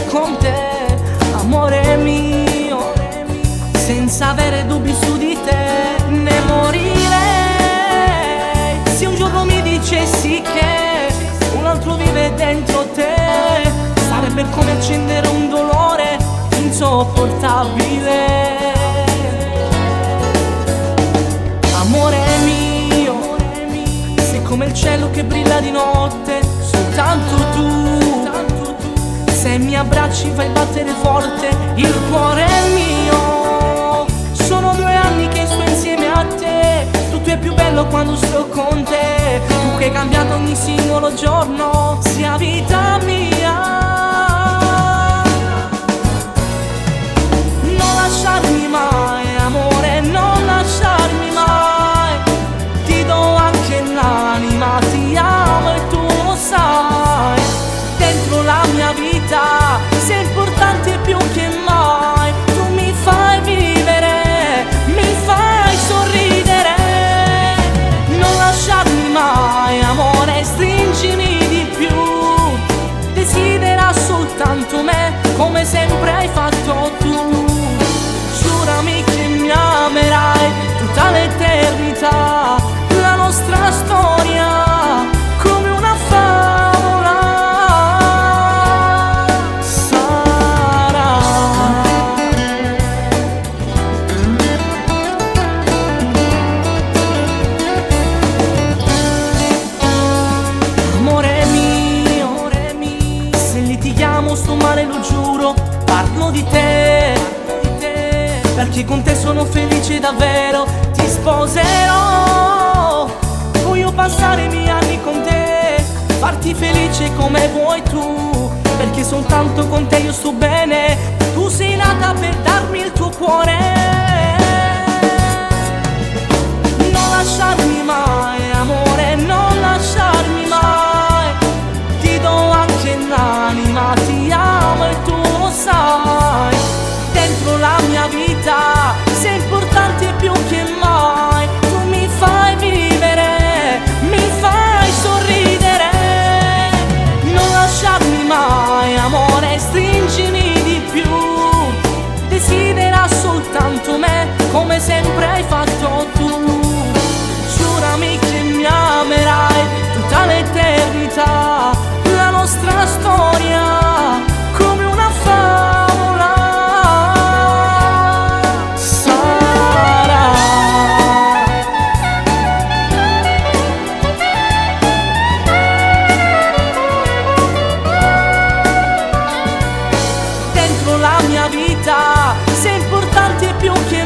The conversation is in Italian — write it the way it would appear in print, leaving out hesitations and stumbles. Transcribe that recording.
vivere con te, amore mio, senza avere dubbi su di te, ne morirei se un giorno mi dicessi che un altro vive dentro te. Sarebbe come accendere un dolore insopportabile. Amore mio, sei come il cielo che brilla di notte, soltanto tu. Se mi abbracci fai battere forte il cuore mio. Sono 2 anni che sto insieme a te, tutto è più bello quando sto con te. Tu che hai cambiato ogni singolo giorno, sia vita mia. Non lasciarmi mai, amore, non lasciarmi mai. Ti do anche l'anima, ti amo e tu lo sai. Dentro la mia vita sei importante più che mai. Tu mi fai vivere, mi fai sorridere. Non lasciarmi mai, amore, stringimi di più. Desidera soltanto me, come sempre hai fatto tu. Giurami che mi amerai tutta l'eternità. La nostra storia come una favola sarà. Amore mio, se litighiamo sto male lo giuro, parlo di te, perché con te sono felice davvero. Ti sposerò, voglio passare i miei anni con te, farti felice come vuoi tu, perché soltanto con te io sto bene. Tu sei nata per darmi il tuo cuore. Non lasciarmi mai, amore, non lasciarmi mai. Ti do anche l'anima, ti amo e tu lo sai. Dentro la mia vita sei importante più che mai. Tu mi fai vivere, mi fai sorridere. Non lasciarmi mai, amore, stringimi di più. Desidera soltanto me, come sempre hai fatto tu. Giurami che mi amerai tutta l'eternità. La nostra storia come una favola sarà. Dentro la mia vita sei importante più che